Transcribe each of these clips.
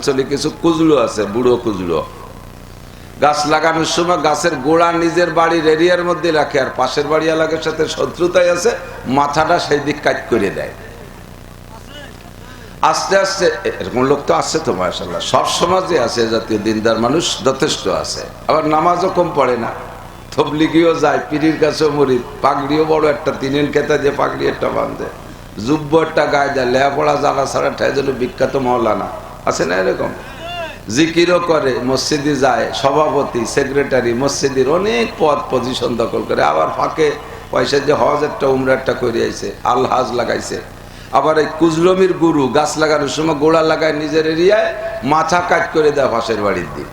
অঞ্চলে কিছু কুজলো আছে, বুড়ো কুজলো। গাছ লাগানোর সময় গাছের গোড়া নিজের বাড়ির এরিয়ার মধ্যে রাখে, আর পাশের বাড়ি এলাকার সাথে শত্রুতায় আছে, মাথাটা সেই দিক কাট করে দেয়। আস্তে আস্তে এরকম লোক তো আছে তো মাশাআল্লাহ, সব সমাজে আছে, জাতীয় দিনদার মানুষ যথেষ্ট আছে। আবার নামাজও কম পড়ে না, তবলিগিও যায়, পীরের কাছেও মুরিদ, পাগড়িও বড় একটা, তিনের খেতা দিয়ে পাগড়ি একটা বাঁধে, যুব্য একটা গায়ে দেয়, লেহাপড়া জানা ছাড়া ঠায় যেন বিখ্যাত মাওলানা আছে না এরকম। জিকিরও করে, মসজিদে যায়, সভাপতি, সেক্রেটারি, মসজিদের অনেক পদ পজিশন দখল করে। আবার ফাঁকে পয়সা দিয়ে হজ একটা উমরা একটা করে আইছে, আল হাজ লাগাইছে। আবার এই কুজলমির গুরু গাছ লাগানোর সময় গোড়া লাগায় নিজের এরিয়ায়, মাথা কাট করে দেয় পাশের বাড়ির দিক।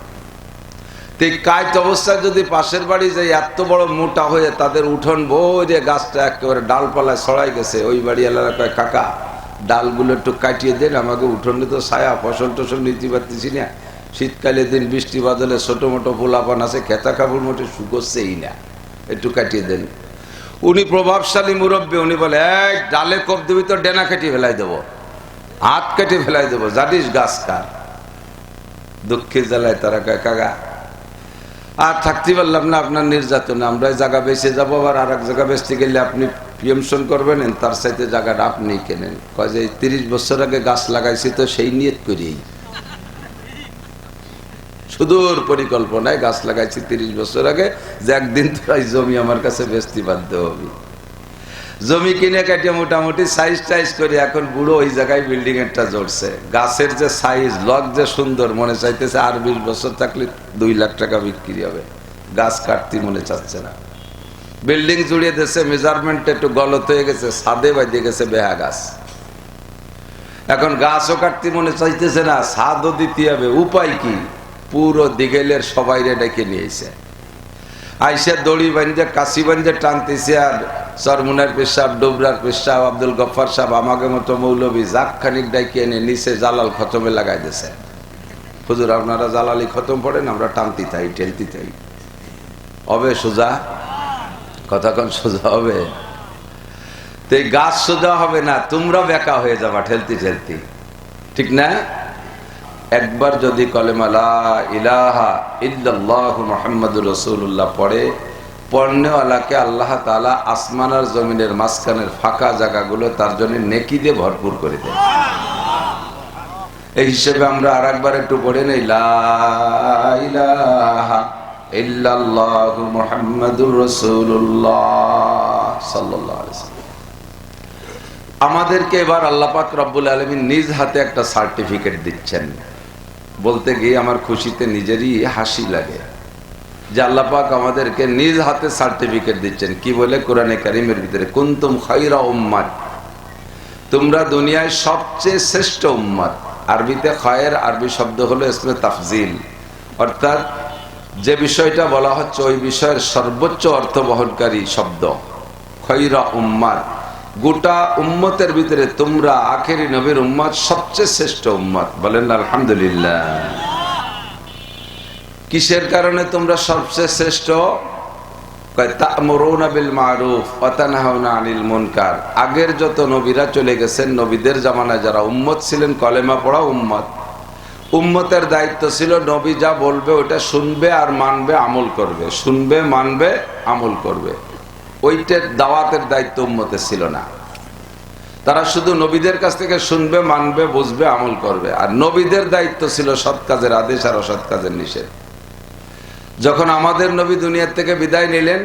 কাজ অবস্থায় যদি পাশের বাড়ি যাই, এত বড় মোটা হয়ে তাদের উঠোন ভরে গাছটা একেবারে ডালপালায় ছড়াই গেছে, ওই বাড়ি এলাকা কয় কাকা ডালগুলো একটু কাটিয়ে দেন, আমাকে উঠোনে তো ছায়া, ফসল টসল নিতে পারতেছি না, শীতকালে দিন বৃষ্টি বাদলে ছোট মোটো পোলাপান আছে, খেতা কাপড় মোটে শুকোচ্ছেই না, একটু কাটিয়ে দেন। উনি প্রভাবশালী মুরব্বী, উনি বলে এক ডালে কোপ দিবি তো ডেনা কেটে ফেলাই দেবো, হাত কেটে ফেলাই দেবো, জানিস গাছ কার। দুঃখের জ্বালায় তারা কয় কাকা আর থাকতে পারলাম না আপনার নির্যাতনে, আমরা জায়গা বেঁচে যাবো, আবার আর এক জায়গা বেচতে গেলে আপনি প্রিয়মশন করবেন, তার সাথে জায়গাটা আপনি কেনেন। কয় যে 30 বছর আগে গাছ লাগাইছি তো সেই নিয়ত করেই, সুদূর পরিকল্পনায় গাছ লাগাইছি 30 বছর আগে, যে একদিন তো এই জমি আমার কাছে বেচতে বাধ্য হবে। জমি কিনে কাটিয়ে মোটামুটি সাইজ টাইজ করে এখন বুড়ো ওই জায়গায় বিল্ডিং একটা জড়ছে। গাছের যে সাইজ, লক যে সুন্দর, মনে চাইতেছে আর 20 বছর থাকলে 2 লাখ টাকা বিক্রি হবে। গাছ কাটতে মনে চাচ্ছে না, বিল্ডিং জুড়িয়ে দিয়েছে, মেজারমেন্ট একটু গলত হয়ে গেছে, ছাদে বাঁধিয়ে গেছে বেহা গাছ। এখন গাছও কাটতে মনে চাইতেছে না, ছাদও দিতে হবে। উপায় কি? পুরো দিঘেলের সবাই ডেকে নিয়েছে, আইসা দড়ি বান্ধে কাশি বান্ধে টানতেছে। আর চরমুনার পেশাব, ডোবরার পেশাব, আব্দুল গফফার সাহেব, আমাকে মতো মৌলবী জাক খানিক ডাইকে এনে নিচে জালাল খতমে লাগাই দিয়েছে। হুজুর আপনারা জালালি খতম পড়েন, আমরা টানতে থাই, ঠেলতে থাই। হবে সোজা? কতক্ষণ সোজা হবে? তো এই গাছ সোজা হবে না, তোমরা বেকা হয়ে যাবা ঠেলতে ঠেলতে, ঠিক না? একবার যদি কলেমা লা ইলাহা ইল্লাল্লাহু মুহাম্মাদুর রাসূলুল্লাহ পড়ে, পড়নেওয়ালাকে আল্লাহ তাআলা আসমান আর জমিনের মাঝখানের ফাঁকা জায়গাগুলো তার জন্য নেকি দিয়ে ভরপুর করে দেয়। এই হিসেবে আমরা আরেকবার একটু পড়ে নেই, লা ইলাহা ইল্লাল্লাহু মুহাম্মাদুর রাসূলুল্লাহ সাল্লাল্লাহু আলাইহি ওয়াসাল্লাম। আমাদেরকে এবার আল্লাহ পাক রব্বুল আলামিন নিজ হাতে একটা সার্টিফিকেট দিচ্ছেন। বলতে গিয়ে আমার খুশিতে নিজেরই হাসি লাগে যে আল্লাহ পাক আমাদেরকে নিজ হাতে সার্টিফিকেট দিচ্ছেন। কি বলে? কোরআনে কারীমের ভিতরে কুনতুম খায়রা উম্মাত, তোমরা দুনিয়ায় সবচেয়ে শ্রেষ্ঠ উম্মত। আরবিতে খায়ের আরবি শব্দ হলো ইসমে তাফজিল, অর্থাৎ যে বিষয়টা বলা হচ্ছে ওই বিষয়ের সর্বোচ্চ অর্থ বহনকারী শব্দ খায়রা উম্মাত। গোটা উম্মতের ভিতরে তোমরা আখেরি নবীর উম্মত সবচেয়ে শ্রেষ্ঠ উম্মত। বলেন আলহামদুলিল্লাহ। কিসের কারণে তোমরা সবচেয়ে শ্রেষ্ঠ? তা'মুরুনা বিল মারুফ ওয়া তানহাউনা আনিল মুনকার। আগের যত নবীরা চলে গেছেন, নবীদের জামানায় যারা উম্মত ছিলেন, কলেমা পড়া উম্মত, উম্মতের দায়িত্ব ছিল নবী যা বলবে ওটা শুনবে আর মানবে, আমল করবে। শুনবে, মানবে, আমল করবে। ওইটার দাওয়াতের দায়িত্ব উম্মতের ছিল না। তারা শুধু নবীদের কাছ থেকে শুনবে, মানবে, বুঝবে, আমল করবে। আর নবীদের দায়িত্ব ছিল সৎ কাজের আদেশ আর অসৎ কাজের নিষেধ। যখন আমাদের নবী দুনিয়ার থেকে বিদায় নিলেন,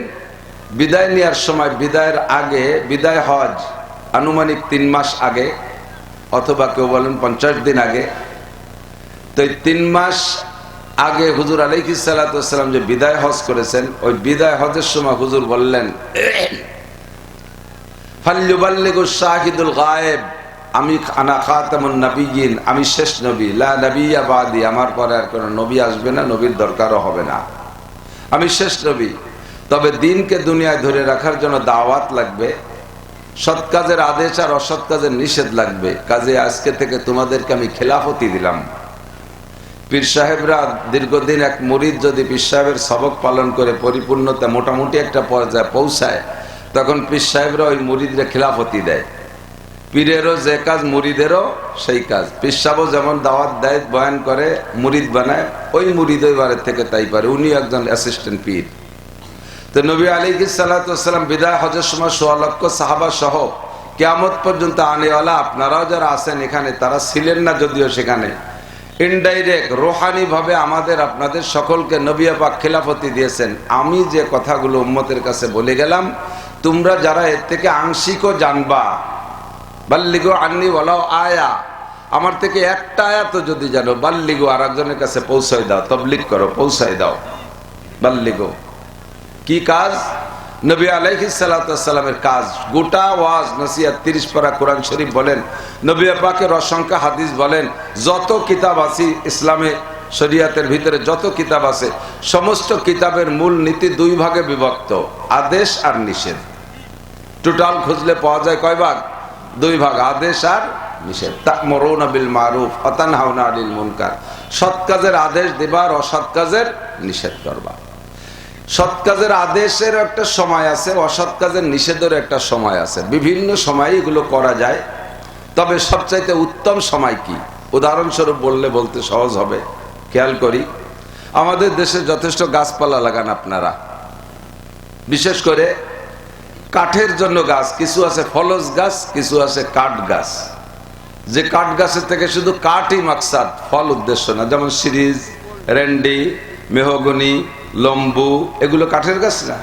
বিদায় নেওয়ার সময়, বিদায়ের আগে, বিদায় হজ আনুমানিক 3 মাস আগে, অথবা কেউ বলেন 50 দিন আগে। তো এই 3 মাস আগে হুজুর আলাইহিস সালাতু ওয়াস সালাম যে বিদায় হজ করেছেন, ওই বিদায় হজের সময় হুজুর বললেন, ফাল্যুবাল্লিগুশ শাহিদুল গায়েব, আমি আনা খাতামুন নবিয়্যিন, আমি শেষ নবী, লা নবিয়্যা বাদি, আমার পরে আর কোনো নবী আসবে না, নবীর দরকারও হবে না, আমি শেষ নবী। তবে দিনকে দুনিয়ায় ধরে রাখার জন্য দাওয়াত লাগবে, সৎ কাজের আদেশ আর অসৎ কাজের নিষেধ লাগবে। কাজে আজকে থেকে তোমাদেরকে আমি খেলাফতি দিলাম। পীর সাহেবরা দীর্ঘদিন, এক মুরিদ যদি পীর সাহেবের সবক পালন করে পরিপূর্ণতা মোটামুটি একটা পর্যায়ে পৌঁছায়, তখন পীর সাহেবরা ওই মুরিদরা খেলাফতি দেয়। পীরেরও যে কাজ মুরিদেরও সেই কাজ। পীর সাহেবও যেমন দাওয়াত দেয়, বয়ান করে, মুরিদ বানায়, ওই মুরিদ ওই বারের থেকে তাই পারে। উনি একজন অ্যাসিস্ট্যান্ট পীর। তো নবী আলাইহিস সালাতু ওয়াস সালাম বিদায় হজের সময় ১৬ লক্ষ সাহাবা সহ কিয়ামত পর্যন্ত আনেওয়ালা আপনারাও যারা আছেন এখানে, তারা ছিলেন না যদিও সেখানে, ইনডাইরেক্ট রোহানি ভাবে আমাদের আপনাদের সকলকে নবী পাক খেলাফতি দিয়েছেন। আমি যে কথাগুলো উম্মতের কাছে বলে গেলাম, তোমরা যারা এর থেকে আংশিকও জানবা, বাল্লিগু আন্নি ওয়ালাউ আয়া, আমার থেকে একটা আয়াত যদি জানো, বাল্লিগু আর একজনের কাছে পৌঁছায় দাও, তাবলীগ করো, পৌঁছায় দাও। বাল্লিগু কি কাজ? নবী আলাইহিস সালাতু ওয়াস সালামের কাজ। গোটা ওয়াজ নসিহত 30 পারা কোরআন শরীফ বলেন, নবী পাকের অসংখ্য হাদিস বলেন, যত কিতাব আছে ইসলামে শরিয়াতের ভিতরে যত কিতাব আছে, সমস্ত কিতাবের মূল নীতি দুই ভাগে বিভক্ত, আদেশ আর নিষেধ। টোটাল খুঁজলে পাওয়া যায় কয় ভাগ? দুই ভাগ, আদেশ আর নিষেধ। তা'মুরুনা বিল মারুফ ওয়া তানহাউনা আনিল মুনকার, সৎ কাজের আদেশ দিবা আর অসৎ কাজের নিষেধ করবা। সৎ কাজের আদেশের একটা সময় আছে, অসৎ কাজের নিষেধের একটা সময় আছে। বিভিন্ন সময় এগুলো করা যায়, তবে সবচাইতে উত্তম সময় কি? উদাহরণস্বরূপ বলতে সহজ হবে। খেয়াল করি, আমাদের দেশে যথেষ্ট গাছপালা লাগান আপনারা, বিশেষ করে কাঠের জন্য গাছ। কিছু আছে ফলজ গাছ, কিছু আছে কাঠ গাছ। যে কাঠ গাছের থেকে শুধু কাঠই মাকসাদ, ফল উদ্দেশ্য না। যেমন সিরিজ, রেন্ডি, মেহগনি, লম্বু, এগুলো কাঠের গাছ না।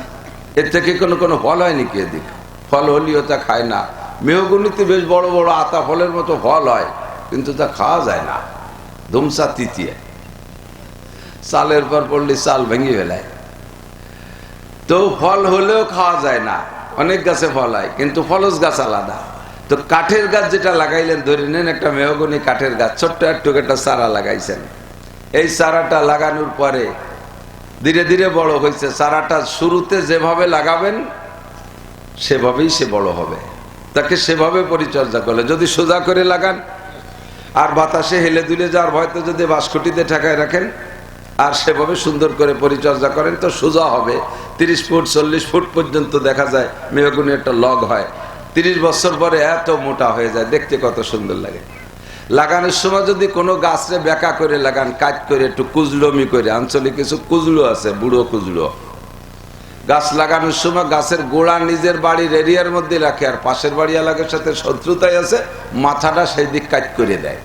এর থেকে কোনো ফল হয় নাকি? এদিক ফল হলেও তা খায় না। মেহগনিতে বেশ বড় বড় আতা ফলের মতো ফল হয়, কিন্তু তা খাওয়া যায় না। ধুমসা তিতিয়ে চালের পর পড়লে চাল ভেঙে ফেলায়, তো ফল হলেও খাওয়া যায় না। অনেক গাছে ফল হয়, কিন্তু ফলজ গাছ আলাদা। তো কাঠের গাছ যেটা লাগাইলেন, ধরে নেন একটা মেহগনি কাঠের গাছ, ছোট্ট একটু একটা চারা লাগাইছেন। এই চারাটা লাগানোর পরে ধীরে ধীরে বড় হয়েছে। চারাটা শুরুতে যেভাবে লাগাবেন সেভাবেই সে বড় হবে। তাকে সেভাবে পরিচর্যা করলে, যদি সোজা করে লাগান আর বাতাসে হেলে দুলে যাওয়ার ভয়তে যদি বাঁশকুটিতে ঠেকায় রাখেন আর সেভাবে সুন্দর করে পরিচর্যা করেন, তো সোজা হবে। 30 ফুট 40 ফুট পর্যন্ত দেখা যায় মেহগনি একটা লগ হয়। 30 বছর পরে এত মোটা হয়ে যায়, দেখতে কত সুন্দর লাগে। লাগানোর সময় যদি কোনো গাছরে বেঁকা করে লাগান, কাট করে, একটু কুজলমি করে, আঞ্চলিক কিছু কুজলো আছে, বুড়ো কুজলো, গাছ লাগানোর সময় গাছের গোড়া নিজের বাড়ির এরিয়ার মধ্যে রাখে, আর পাশের বাড়ি এলাকার সাথে শত্রুতায় আছে, মাথাটা সেই দিক কাট করে দেয়।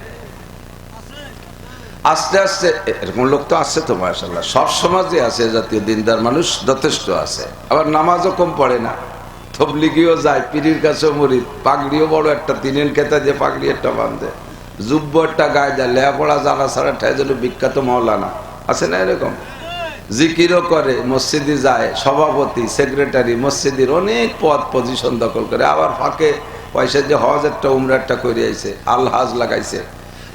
আস্তে আস্তে, এরকম লোক তো আছে তো মাশাআল্লাহ, সব সমাজে আছে জাতীয় দিনদার মানুষ যথেষ্ট আছে। আবার নামাজও কম পড়ে না, তবলিগিও যায়, পীরের কাছেও মুরিদ, পাগড়িও বড় একটা, 3 খেতা দিয়ে পাগড়ি একটা বাঁধে, যুব্য একটা গায়ে দেয়, লেখাপড়া জানা ছাড়া ঠায় যেন বিখ্যাত মাওলানা আছে না এরকম। জিকিরও করে, মসজিদে যায়, সভাপতি, সেক্রেটারি, মসজিদের অনেক পদ পজিশন দখল করে। আবার ফাঁকে পয়সা যে হজ একটা উমরা একটা করে আইছে, আল হাজ লাগাইছে।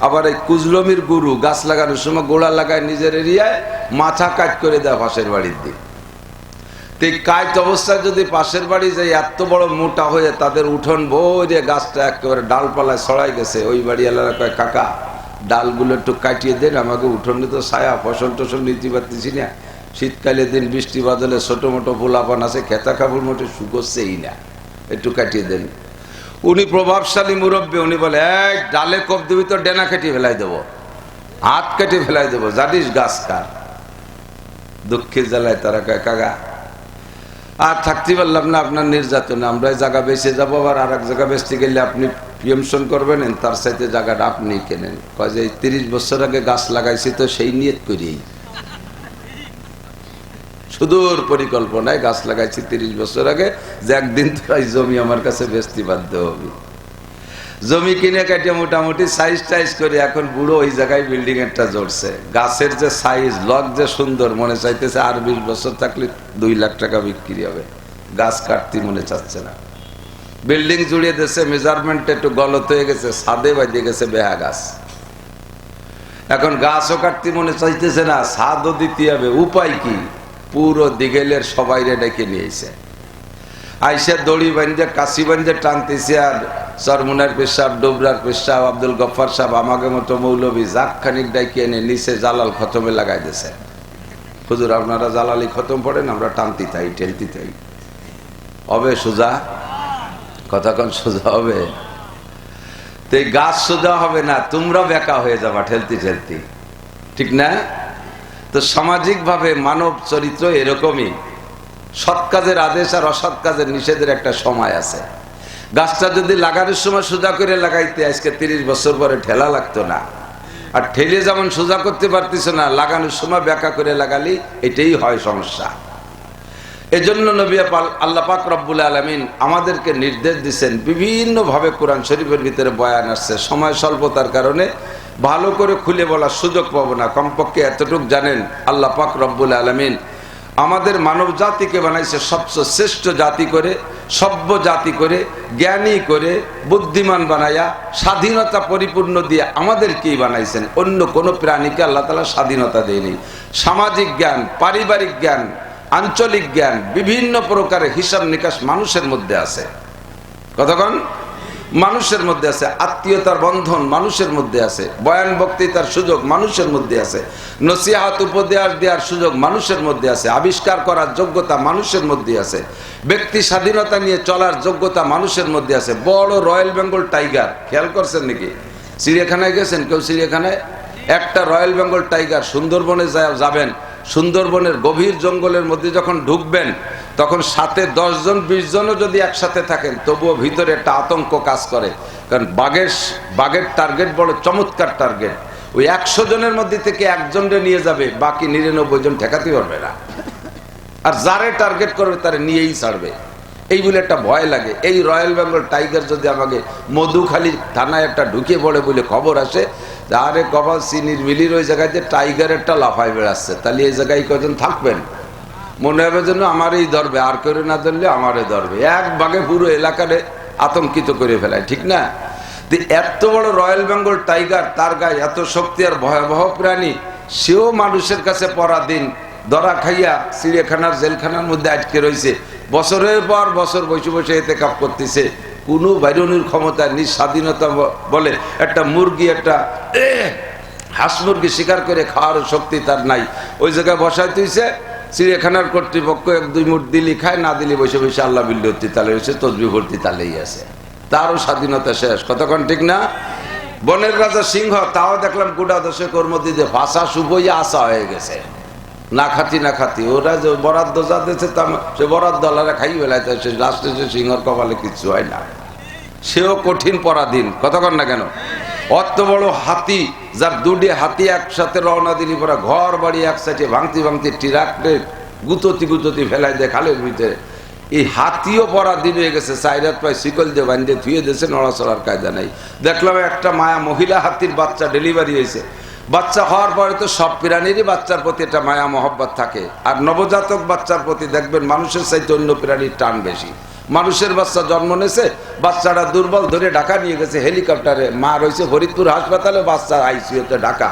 আবার এই কুজলমির গুরু, গাছ লাগানোর সময় গোড়া লাগায় নিজের এরিয়ায়, মাথা কাট করে দেয় পাশের বাড়ির দিক। তো এই কাট অবস্থায় যদি পাশের বাড়ি যায়, এত বড় মোটা হয়ে তাদের উঠোন ভরে গাছটা একেবারে ডালপালায় ছড়াই গেছে, ওই বাড়িওয়ালারা কয়, কাকা ডালগুলো একটু কাটিয়ে দেন, আমাকে উঠোনে তো ছায়া, ফসল টসল নিতে পারতেছি না। শীতকালে দিন বৃষ্টি বাদলে ছোট মোটো ফুলাপান আছে, খেতা কাপড় মোটে শুকোচ্ছেই না, একটু কাটিয়ে দেন। উনি প্রভাবশালী মুরব্বী, উনি বলে, এক ডালে কোপ দিবি তো ডেনা কেটে ফেলাই দেবো, হাত কেটে ফেলাই দেবো, জানিস গাছ কার। দুঃখের জ্বালায় তারা কয়, কাকা আর থাকতে পারলাম না আপনার নির্যাতনে, আমরা জায়গা বেঁচে যাবো, আবার আর এক জায়গা বেচতে গেলে আপনি পিএমশন করবেন, তার সাথে জায়গাটা আপনি কেনেন। কয় যে 30 বছর আগে গাছ লাগাইছি তো সেই নিয়ত করেই, সুদূর পরিকল্পনায় গাছ লাগাইছি 30 বছর আগে, যে একদিন তোরা জমি আমার কাছে বেচতে বাধ্য হবে। জমি কিনে কাটিয়ে মোটামুটি সাইজ টাইজ করে এখন বুড়ো ওই জায়গায় বিল্ডিং একটা জড়ছে। গাছের যে সাইজ, লগ যে সুন্দর, মনে চাইতেছে আর 20 বছর থাকলে 2 লাখ টাকা বিক্রি হবে। গাছ কাটতে মনে চাচ্ছে না, বিল্ডিং জুড়িয়ে দিয়েছে, মেজারমেন্ট একটু গলত হয়ে গেছে, ছাদে বাঁধিয়ে গেছে বেহা গাছ। এখন গাছও কাটতে মনে চাইতেছে না, ছাদও দিতে হবে। উপায় কি? পুরো দিগেলের সবাই ডেকে নিয়েছে, আইসা দড়ি বান্ধে কাশি বান্ধে টানতেছে। আর চরমুনার পেশাব, ডোবরার পেশাব, আব্দুল গফফার সাহেব, আমাকে মতো মৌলবী জাক খানিক ডাইকে এনে নিচে জালাল খতমে লাগাই দিয়েছে। হুজুর আপনারা জালালি খতম পড়েন, আমরা টানতে থাই, ঠেলতে থাই। হবে সোজা কথা? কোন সোজা হবে? তো এই গাছ সোজা হবে না, তোমরা বেঁকা হয়ে যাবা ঠেলতে ঠেলতে, ঠিক না? তো সামাজিক ভাবে মানব চরিত্র এরকমই, সৎ কাজের আদেশ আর অসৎ কাজের নিষেধের একটা সময় আছে। গাছটা যদি লাগানোর সময় সোজা করে লাগাইতে আজকে 30 বছর পরে ঠেলা লাগতো না। আর ঠেলে যেমন সোজা করতে পারতিস না, লাগানোর সময় ব্যাকা করে লাগালি এটাই হয় সমস্যা। এজন্য নবী আল্লাহ পাক রব্বুল আলামিন আমাদেরকে নির্দেশ দিচ্ছেন, বিভিন্ন ভাবে কোরআন শরীফের ভিতরে বয়ান আসছে। সময় স্বল্পতার কারণে ভালো করে খুলে বলার সুযোগ পাবো না, কমপক্ষে এতটুকু জানেন আল্লাহ পাক রব্বুল আলামিন আমাদের মানব জাতিকে বানাইছে সবচেয়ে শ্রেষ্ঠ জাতি করে, সভ্য জাতি করে, জ্ঞানী করে, বুদ্ধিমান বানাইয়া, স্বাধীনতা পরিপূর্ণ দিয়ে আমাদেরকেই বানাইছেন। অন্য কোনো প্রাণীকে আল্লাহ তাআলা স্বাধীনতা দেয়নি। সামাজিক জ্ঞান, পারিবারিক জ্ঞান, আঞ্চলিক জ্ঞান, বিভিন্ন প্রকারের হিসাব নিকাশ মানুষের মধ্যে আছে। কতক্ষণ মানুষের মধ্যে আছে, আত্মীয়তার বন্ধন মানুষের মধ্যে আছে, বয়ান বক্তৃতার সুযোগ মানুষের মধ্যে আছে, নসিহত উপদেশ দেওয়ার সুযোগ মানুষের মধ্যে আছে, আবিষ্কার করার যোগ্যতা মানুষের মধ্যে আছে, ব্যক্তি স্বাধীনতা নিয়ে চলার যোগ্যতা মানুষের মধ্যে আছে। বড় রয়্যাল বেঙ্গল টাইগার খেয়াল করছেন নাকি? চিড়িয়াখানায় গেছেন কেউ? চিড়িয়াখানায় একটা রয়্যাল বেঙ্গল টাইগার, সুন্দরবনে যাবেন, সুন্দরবনের গভীর জঙ্গলের মধ্যে যখন ঢুকবেন তখন সাথে 10 জন 20 জনও যদি একসাথে থাকেন তবুও ভিতরে একটা আতঙ্ক কাজ করে। কারণ বাঘের টার্গেট বড় চমৎকার টার্গেট। ওই 100 জনের মধ্যে থেকে একজনকে নিয়ে যাবে, বাকি 99 জন ঠেকাতে পারবে না। আর যারে টার্গেট করবে তারে নিয়েই ছাড়বে, এই বলে একটা ভয় লাগে। এই রয়্যাল বেঙ্গল টাইগার যদি আমাকে মধুখালী থানায় একটা ঢুকে পড়ে বলে খবর আসে, আরে কপাল চিনির মিলির ওই জায়গায় যে টাইগারেরটা লাফায় বেড়াচ্ছে, তাহলে এই জায়গায় কজন থাকবেন? মনে হবে যেন আমারই ধরবে, আর করে না ধরলে আমারে ধরবে। এক বাঘে পুরো এলাকারে আতঙ্কিত করে ফেলায়, ঠিক না? এত বড় রয়্যাল বেঙ্গল টাইগার, তার গায়ে এত শক্তি আর ভয়াবহ প্রাণী, সেও মানুষের কাছে পরাধীন, ধরা খাইয়া চিড়িয়াখানার জেলখানার মধ্যে আটকে রয়েছে। বছরের পর বছর বসে বসে এতে কাপ করতেছে। কোনো বাইরনির ক্ষমতা, নিজ স্বাধীনতা বলে একটা মুরগি, একটা হাঁস মুরগি শিকার করে খাওয়ার শক্তি তার নাই। ওই জায়গায় বসায় তুইছে, চিড়িয়াখানার কর্তৃপক্ষ 1-2 মুঠ দিলি খায়, না দিলি বসে বসে আল্লাহ বিল্লি হর্তি তালে রয়েছে, তসবি ভর্তি তালেই আছে। তারও স্বাধীনতা শেষ। কতক্ষণ, ঠিক না? বনের রাজা সিংহ, তাও দেখলাম গোটা দশেকের মধ্যে যে ভাষা শুভইয়া আসা হয়ে গেছে, না খাতি ওরা যে বরাদ্দ যা দিয়েছে সে বরাদ্দ আল্লাহরা খাই বেলায়, সে লাস্টে সে সিংহর কপালে কিছু হয় না, সেও কঠিন পরাধীন। কতক্ষণ না কেন? অত বড় হাতি, যার 2টি হাতি একসাথে রওনা দিলি পরা ঘর বাড়ি এক সাইডে ভাঙতি ট্রাক্টে গুততি ফেলাই দেয় খালের ভিতরে। এই হাতিও পরাধীন হয়ে গেছে, 4 হাত পায়ে শিকল দিয়ে বান্ধে ধুয়ে দিয়েছে, নড়াচড়ার কায়দা নাই। দেখলাম একটা মায়া মহিলা হাতির বাচ্চা ডেলিভারি হয়েছে। বাচ্চা হওয়ার পরে তো সব প্রাণীরই বাচ্চার প্রতি একটা মায়া মহব্বত থাকে, আর নবজাতক বাচ্চার প্রতি দেখবেন মানুষের চাইতে অন্য প্রাণীর টান বেশি। মানুষের বাচ্চা জন্ম নিয়েছে, বাচ্চাটা দুর্বল, ধরে ঢাকা নিয়ে গেছে হেলিকপ্টারে, মা রয়েছে ফরিদপুর হাসপাতালে, বাচ্চা আইসিইউতে ঢাকা।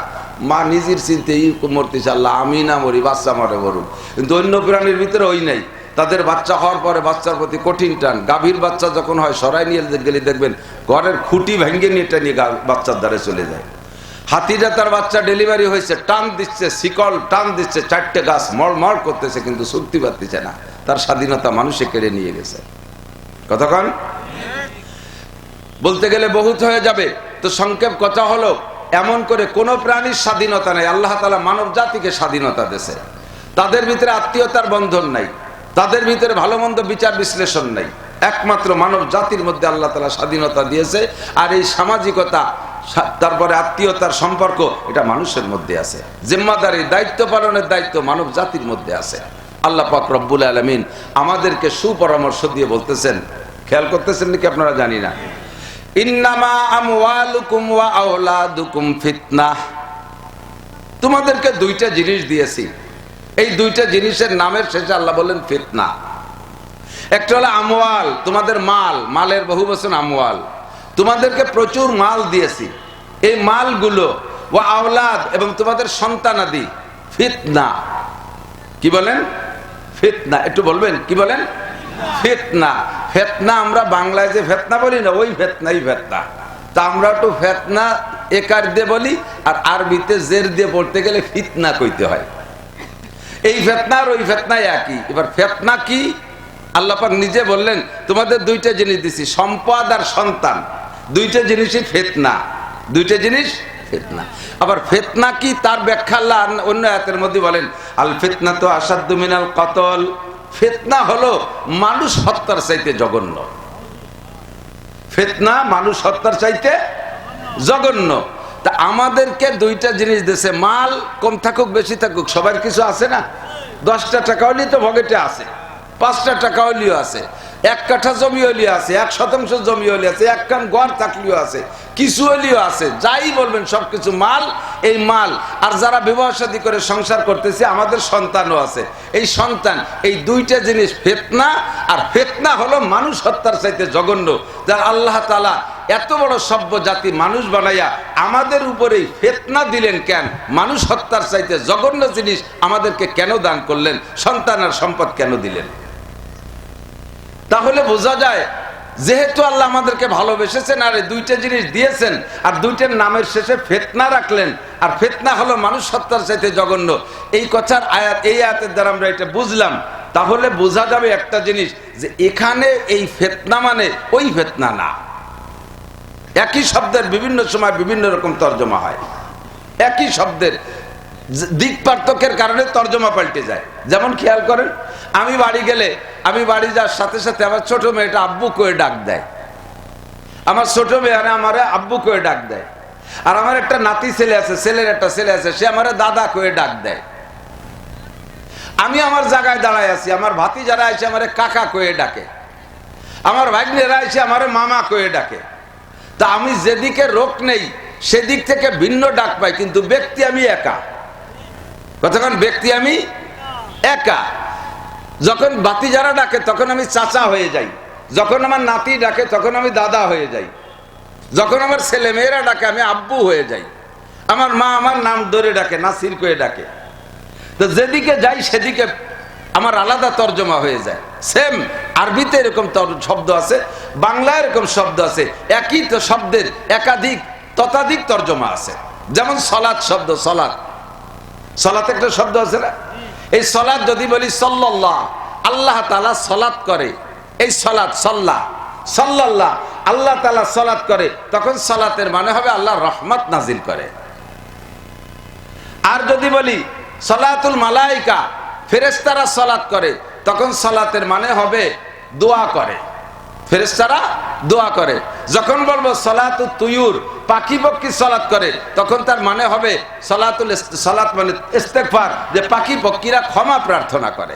মা নিজের চিন্তে মরতেছে, আল্লাহ আমি না মরি, বাচ্চা মরে মরুন। কিন্তু অন্য প্রাণীর ভিতরে ওই নাই। তাদের বাচ্চা হওয়ার পরে বাচ্চার প্রতি কঠিন টান। গাভীর বাচ্চা যখন হয় সরাই নিয়ে গেলে দেখবেন ঘরের খুঁটি ভেঙে নিয়ে নিয়ে বাচ্চার দ্বারে চলে যায়। হাতিটা তার বাচ্চা ডেলিভারি হয়েছে, টান দিচ্ছে, শিকল টান দিচ্ছে, 4টে গাছ মড়মড় করতেছে, কিন্তু শক্তি পাচ্ছে না। তার স্বাধীনতা মানুষে কেড়ে নিয়ে গেছে। কতক্ষণ? বলতে গেলে বহুত হয়ে যাবে, তো সংক্ষেপ কথা হলো, এমন করে কোনো প্রাণীর স্বাধীনতা নাই। আল্লাহ তাআলা মানব জাতিকে স্বাধীনতা দিয়েছে। তাদের ভিতরে আত্মীয়তার বন্ধন নাই, তাদের ভিতরে ভালো মন্দ বিচার বিশ্লেষণ নাই। একমাত্র মানব জাতির মধ্যে আল্লাহ তাআলা স্বাধীনতা দিয়েছে। আর এই সামাজিকতা, তারপরে আত্মীয়তার সম্পর্ক, এটা মানুষের মধ্যে আছে। জিম্মাদারি, দায়িত্ব পালনের দায়িত্ব মানব জাতির মধ্যে আছে। আল্লাহ পাক রব্বুল আলামিন আমাদেরকে সুপরামর্শ দিয়ে বলতেছেন, খেয়াল করতেছেন নাকি আপনারা জানি না, ইন্নামা আমওয়ালুকুম ওয়া আওলাদুকুম ফিতনাহ। তোমাদেরকে 2টা জিনিস দিয়েছি, এই 2টা জিনিসের নামের শেষে আল্লাহ বলেন ফিতনা। একটা হলো আমওয়াল, তোমাদের মাল, মালের বহু বচন আমওয়াল। তোমাদেরকে প্রচুর মাল দিয়েছি, এই মালগুলো, ওয়া আওলাদ, এবং তোমাদের সন্তানাদি, ফিতনা। কি বলেন? ফিতনা। একটু বলবেন কি বলেন? ফিতনা। ফেতনা আমরা বাংলায় যে ফেতনা বলি না, ওই ফেতনাই ফেতনা। তা আমরা একটু ফেতনা একার দিয়ে বলি, আর আরবিতে জের দিয়ে পড়তে গেলে ফিতনা কইতে হয়। এই ফেতনা আর ওই ফেতনাই একই। এবার ফেতনা কি? আল্লাহ পাক নিজে বললেন, তোমাদের 2টা জিনিস দিছি, সম্পদ আর সন্তান। দুইটা জিনিসই ফিতনা, দুইটা জিনিস ফিতনা। আবার ফিতনা কি তার ব্যাখ্যা আল্লাহ অন্য আয়াতের মধ্যে বলেন, আল ফিতনাতু আশাদ্দু মিনাল কতল। ফিতনা হলো মানুষ হত্যার চাইতে জঘন্য। ফিতনা মানুষ হত্যার চাইতে জঘন্য। তা আমাদেরকে দুইটা জিনিস দিয়েছে, মাল কম থাকুক বেশি থাকুক সবার কিছু আছে না। 10টা টাকা হলেই তো ভগেটে আছে, 5টা টাকা হলেও আছে, 1 কাঠা জমি হলেও আছে, 1% জমি হলেও আছে, 1 কান ঘর থাকলেও আছে, কিছু হলেও আছে, যাই বলবেন সবকিছু মাল। এই মাল আর যারা বিবাহ শাদী করে সংসার করতেছে আমাদের সন্তানও আছে, এই সন্তান, এই দুইটা জিনিস ফিতনা। আর ফিতনা হলো মানুষ হত্যার চাইতে জঘন্য। যার আল্লাহ তাআলা এত বড় সভ্য জাতি মানুষ বানাইয়া আমাদের উপরেই ফিতনা দিলেন কেন? মানুষ হত্যার চাইতে জঘন্য জিনিস আমাদেরকে কেন দান করলেন? সন্তান আর সম্পদ কেন দিলেন? তাহলে বোঝা যায় যেহেতু আল্লাহ আমাদেরকে ভালোবেসেছেন আর এই দুইটা জিনিস দিয়েছেন, আর দুইটার নামের শেষে ফিতনা রাখলেন, আর ফিতনা হলো মানুষ হত্যার চাইতে জঘন্য। এই কথার আয়াত, এই আয়াতের দ্বারা আমরা এটা বুঝলাম। তাহলে বোঝা যাবে একটা জিনিস, যে এখানে এই ফিতনা মানে ওই ফিতনা না। একই শব্দের বিভিন্ন সময় বিভিন্ন রকম তর্জমা হয়, একই শব্দের দিক পার্থক্যের কারণে তর্জমা পাল্টে যায়। যেমন খেয়াল করেন, আমি বাড়ি গেলে, আমি বাড়ি যাওয়ার সাথে সাথে আমার ছোট মেয়েটা আব্বু করে ডাক দেয়, আমার ছোট মেয়ে আমারে আব্বু করে ডাক দেয়। আর আমার একটা নাতি ছেলে আছে, ছেলের একটা ছেলে আছে, সে আমারে দাদা করে ডাক দেয়। আমি আমার জায়গায় দাঁড়ায় আছি, আমার ভাতি যারা আছে আমারে কাকা করে ডাকে, আমার ভাগ্নেরা আছে আমারে মামা করে ডাকে। তা আমি যেদিকে রোক নেই সেদিক থেকে ভিন্ন ডাক পাই, কিন্তু ব্যক্তি আমি একা। কতক্ষণ ব্যক্তি আমি একা। যখন বাতি যারা ডাকে তখন আমি চাচা হয়ে যাই, যখন আমার নাতি ডাকে তখন আমি দাদা হয়ে যাই, যখন আমার ছেলে মেয়েরা ডাকে আমি আব্বু হয়ে যাই, আমার মা আমার নাম ধরে ডাকে, নাসির করে ডাকে। তো যেদিকে যাই সেদিকে আমার আলাদা তর্জমা হয়ে যায়। সেম আরবিতে এরকম শব্দ আছে, বাংলায় এরকম শব্দ আছে, একই তো শব্দের একাধিক ততাধিক তর্জমা আছে। যেমন সলাৎ শব্দ, সলাৎ, সলাৎ একটা শব্দ আছে না? এই সলাৎ যদি বলি সাল্লাল্লাহ, আল্লাহ তাআলা সলাৎ করে, এই সলাৎ সাল্লাহ, সাল্লাল্লাহ আল্লাহ তাআলা সলাৎ করে, তখন সলাতের মানে হবে আল্লাহ রহমত নাজিল করে। আর যদি বলি সলাতুল মালাইকা, ফেরেশতারা সলাৎ করে, তখন সলাতের মানে হবে দোয়া করে, ফেরেশতারা দোয়া করে। যখন বলবো সলাতুত তুয়ুর, পাখি পক্ষী সলাৎ করে, তখন তার মানে হবে সলাত মানে ইস্তেগফার, যে পাখি পক্ষীরা ক্ষমা প্রার্থনা করে।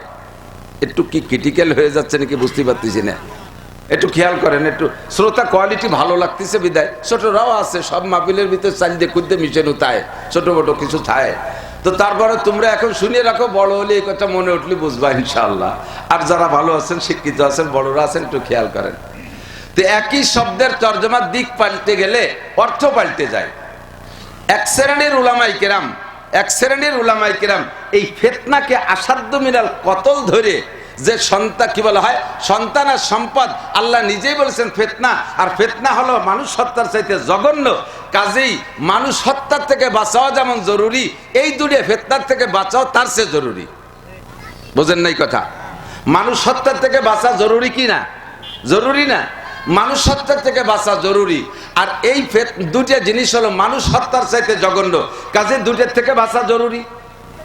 একটু কি ক্রিটিক্যাল হয়ে যাচ্ছে নাকি বুঝতে পারতেছি না, একটু খেয়াল করেন। একটু শ্রোতা কোয়ালিটি ভালো লাগতেছে বিদায়, ছোটরাও আছে, সব মাহফিলের ভিতরে চাল দিয়ে খুঁজতে মিশে নুতায়, ছোট বড় কিছু থায়। তো তারপরে তোমরা এখন শুনিয়ে রাখো, বড় হলে এই কথা মনে উঠলে বুঝবা ইনশাআল্লাহ। আর যারা ভালো আছেন, শিক্ষিত আছেন, বড়রা আছেন, একটু খেয়াল করেন। তো একই শব্দের তর্জমার দিক পাল্টে গেলে অর্থ পাল্টে যায়। এক শ্রেণীর উলামায়ে কেরাম এই ফিতনাকে আসাধ্য মিনাল কতল ধরে, যে সন্তান কি বলা হয়, সন্তান আর সম্পদ, আল্লাহ নিজেই বলেছেন ফিতনা, আর ফিতনা হলো মানুষ হত্যার চাইতে জঘন্য। কাজেই মানুষ হত্যার থেকে বাঁচাও যেমন জরুরি, এই দুটো ফিতনার থেকে বাঁচাও তার চেয়ে জরুরি। বোঝেন নাই কথা? মানুষ হত্যার থেকে বাঁচা জরুরি কি না? জরুরি না? মানুষ হত্যার থেকে বাঁচা জরুরি। আর এই দুটো জিনিস হলো মানুষ হত্যার চাইতে জঘন্য, কাজে দুটোর থেকে বাঁচা জরুরি।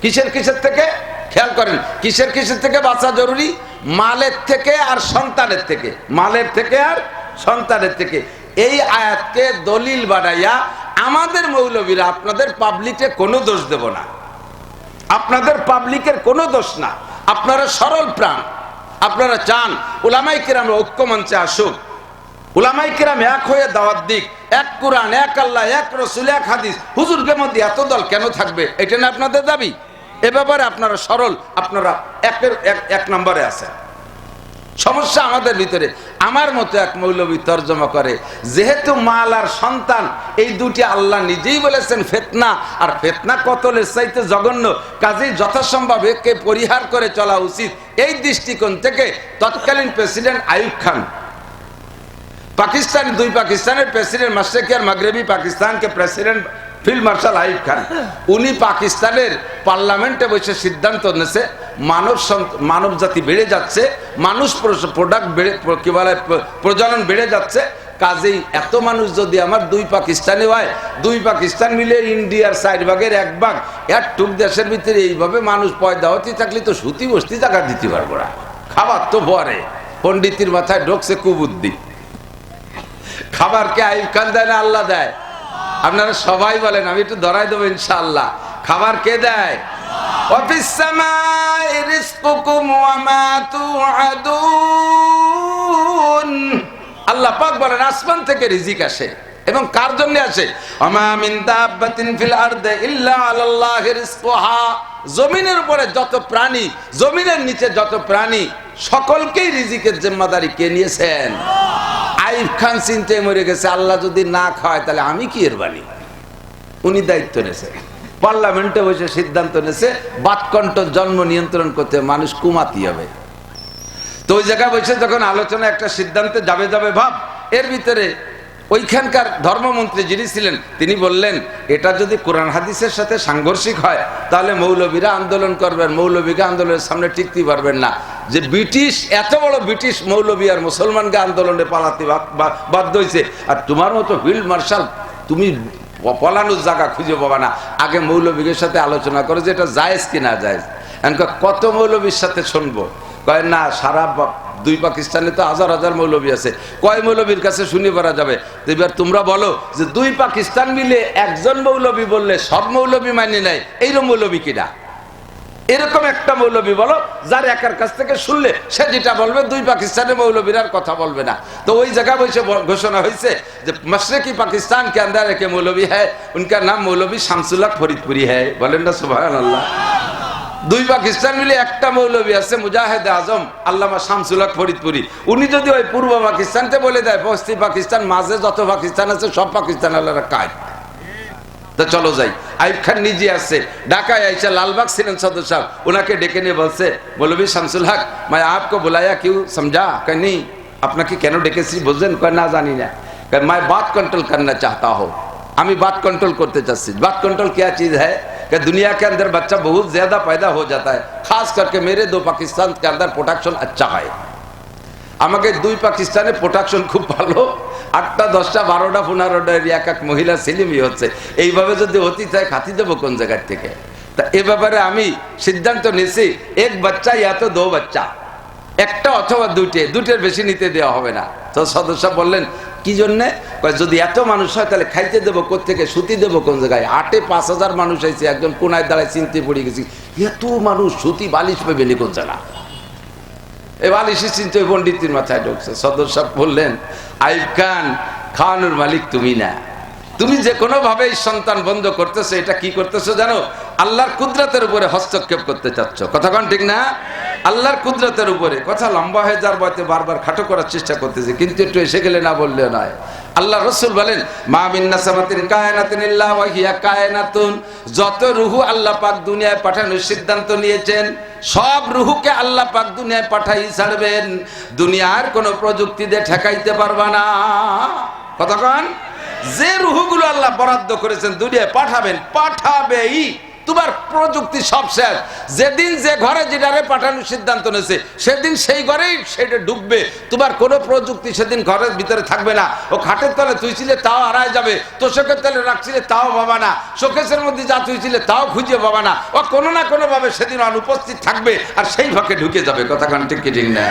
কিসের কিসের থেকে? খেয়াল করেন, কিসের কিসের থেকে বাঁচা জরুরি? মালের থেকে আর সন্তানের থেকে, মালের থেকে আর সন্তানের থেকে। এই আয়াতকে দলিল বানাইয়া আমাদের মৌলবীরা, আপনাদের পাবলিকে কোনো দোষ দেব না, আপনাদের পাবলিকের কোনো দোষ না, আপনারা সরল প্রাণ, আপনারা চান উলামায়ে কেরাম ঐক্য মঞ্চে আসুক, উলামায়ে কেরাম এক হয়ে দাওয়াত দিক, এক কোরআন, এক আল্লাহ, এক রসুল, এক হাদিস। হুজুরকে মধ্যে এত দল কেন থাকবে? এটা না আপনাদের দাবি? এ ব্যাপারে আপনারা সরল, আপনারা এক নম্বরে আছেন। সমস্যা আমাদের ভিতরে। আমার মতো এক মৌলবী তর্জমা করে, যেহেতু মাল আর সন্তান এই দুটি আল্লাহ নিজেই বলেছেন ফিতনা, আর ফিতনা কতলের চাইতে জঘন্য, কাজেই যথাসম্ভব একে পরিহার করে চলা উচিত। এই দৃষ্টিকোণ থেকে তৎকালীন প্রেসিডেন্ট আইয়ুব খান, দুই পাকিস্তানের প্রেসিডেন্ট, মাশরিকি আর মাগরিবি পাকিস্তানকে president field marshal Ayub Khan, উনি পাকিস্তানের পার্লামেন্টে বসে সিদ্ধান্ত নিয়েছে মানব জাতি বেড়ে যাচ্ছে, মানুষ প্রোডাক্ট বেড়ে, কি বলে, প্রজনন বেড়ে যাচ্ছে, কাজেই এত মানুষ যদি আমার 2 পাকিস্তানে হয়, 2 পাকিস্তান মিলে ইন্ডিয়ার 4 ভাগের 1 ভাগ একটুক দেশের ভিতরে এইভাবে মানুষ পয়দা হতে থাকলে তো সুতি বস্তি জায়গা দিতে পারবো না। খাবার তো পরে পণ্ডিতের মাথায় ঢোকছে কুবুদ্ধি। খাবার কে আইয়ুব খান দেয় না আল্লাহ দেয়? আপনারা সবাই বলেন, আমি একটু ধরাই দেবো ইনশাআল্লাহ। খাবার কে দেয়? ওয়াফিস সামাই রিজকুকুম ওয়া মা তুআদুন। আল্লাহ পাক বলেন আসমান থেকে রিজিক আসে, এবং কার জন্য আসে? ওমা মিন দাব্বাতিন ফিল আরদি ইল্লা আলাল্লাহি রিজকুহা। জমিনের উপরে যত প্রাণী, জমিনের নিচে যত প্রাণী, সকলকেই রিজিকের জিম্মাদারি কে নিয়েছেন? আইয়ুব খান চিন্তে মরে গেছে, আল্লাহ যদি না খাওয়ায় তাহলে আমি কি এর বাণী? উনি দায়িত্ব নেছে, পার্লামেন্টে বসে সিদ্ধান্ত নেছে বাতকণ্ঠ জন্ম নিয়ন্ত্রণ করতে মানুষ কুমাতি হবে। তো ওই জায়গায় বসে যখন আলোচনা একটা সিদ্ধান্তে যাবে ভাব, এর ভিতরে ওইখানকার ধর্মমন্ত্রী যিনি ছিলেন তিনি বললেন, এটা যদি কোরআন হাদিসের সাথে সাংঘর্ষিক হয় তাহলে মৌলবীরা আন্দোলন করবেন, মৌলবীকে আন্দোলনের সামনে টিকতে পারবেন না। যে ব্রিটিশ, এত বড় ব্রিটিশ মৌলবী আর মুসলমানকে আন্দোলনে পালাতে বাধ্য হয়েছে, আর তোমার মতো ফিল্ড মার্শাল তুমি পলানোর জায়গা খুঁজে পাবা না। আগে মৌলবীর সাথে আলোচনা করে যে এটা জায়েজ কি না জায়েজ। কত মৌলবীর সাথে শুনবো? কয় না, সারা 2 পাকিস্তানে তো হাজার হাজার মৌলবী আছে, কয় মৌলবীর কাছে শুনে পারা যাবে? এবার তোমরা বলো যে 2 পাকিস্তান মিলে একজন মৌলবী বললে সব মৌলবী মানে নেয়, এইরকম মৌলবী কিনা? এরকম একটা মৌলবী বলো যার একার কাছ থেকে শুনলে সে যেটা বলবে 2 পাকিস্তানের মৌলবীর আর কথা বলবে না। তো ওই জায়গায় বসে ঘোষণা হয়েছে যে मशरकी पाकिस्तान के अंदर एक मौलवी है, उनका नाम मौलवी शामसुल हक फरीदपुरी है। बोलें ना सुबहानाल्लाह। 2 পাকিস্তান মিলে একটা মৌলবী আছে মুজাহিদ আজম আল্লামা শামসুল হক ফরিদপুরি। উনি যদি ওই পূর্ব পাকিস্তানতে বলে দেয় পশ্চিম পাকিস্তান, মাঝে যত পাকিস্তান আছে সব পাকিস্তান আল্লাহরা কায়। তো চলো যাই। আইয়ুব খান নিজে আসছে, ঢাকায় আইসা লালবাগ ছিলেন সদর সাহেব, ওনাকে ডেকে নিয়ে বলছে, মৌলবী শামসুল হক मैं आपको बुलाया क्यों समझा? कहीं नहीं, আপনাকে কেন ডেকেছি বুঝলেন? কয় না জানি না। कहे मैं बात कंट्रोल करना चाहता हूँ, আমি बात कंट्रोल करते चाहती। बात कंट्रोल क्या चीज है? कि दुनिया के अंदर बच्चा बहुत ज्यादा पैदा हो जाता है, खास करके मेरे 2 पाकिस्तान के अंदर प्रोडक्शन अच्छा है। আমাকে 2 পাকিস্তানে প্রোডাকশন খুব ভালো, 8টা 10টা 12টা 15টা এক এক মহিলা ছেলেমেয়ে হচ্ছে। এইভাবে যদি হতে চায় খাতি দেবো কোন জায়গার থেকে? তা এ ব্যাপারে আমি সিদ্ধান্ত নিয়েছি, 1 বাচ্চা ইয়া তো 2 বাচ্চা, একটা অথবা 2টের বেশি নিতে দেওয়া হবে না। তো সদস্য বললেন কি জন্যে? যদি এত মানুষ হয় তাহলে খাইতে দেবো কোত্থেকে, সুতি দেবো কোন জায়গায়? 8-এ 5000 মানুষ হয়েছে, একজন কোনায় দাঁড়ায় চিনতে পড়ে গেছি, এত মানুষ সুতি বালিশ পাবে নি কোন জায়গা? এই বালিশের চিন্তা ওই পণ্ডিতের মাথায় ঢুকছে। সদর সাহেব বললেন, আইয়ুব খান, খাওয়ানোর মালিক তুমি না, তুমি যে কোনো ভাবে সন্তান বন্ধ করতেছো, এটা কি করতেছো জানো? আল্লাহর কুদরতের উপরে হস্তক্ষেপ করতে চাচ্ছ। কথা কোন ঠিক না? আল্লাহর কুদরতের উপরে। কথা লম্বা হয়ে যার বয়তে বারবার খাটো করার চেষ্টা করতেছে, কিন্তু একটু এসে গেলে না বললে নয়। আল্লাহ রাসূল বলেন, মা মিন নাসামাতিন কায়নাতিন ইল্লা ওয়া হিয়া কায়নাতুন। যত রূহ আল্লাহ পাক দুনিয়ায় পাঠানোর সিদ্ধান্ত নিয়েছেন, সব রূহকে আল্লাহ পাক দুনিয়ায় পাঠাই ছাড়বেন। দুনিয়ার কোনো প্রযুক্তি দিয়ে ঠেকাইতে পারবা না। কতক্ষণ? যে রূহগুলো আল্লাহ বরাদ্দ করেছেন দুনিয়ায় পাঠাবেন, পাঠাবেই। তোমার প্রযুক্তি সব শেষ। যেদিন যে ঘরে যেটারে পাঠানোর সিদ্ধান্ত নিয়েছে সেদিন সেই ঘরেই সেটা ঢুকবে। তোমার কোনো প্রযুক্তি সেদিন ঘরের ভিতরে থাকবে না। ও খাটের তলে তুইছিলে তাও হারায় যাবে, তোষকের তলে রাখছিলে তাও পাবা না, শোকেসের মধ্যে যা তুইছিলে তাও খুঁজে পাবা না। ও কোনো না কোনো ভাবে সেদিন অনুপস্থিত থাকবে, আর সেই ফাঁকে ঢুকে যাবে। কথা কান ঠিক কি ঠিক না?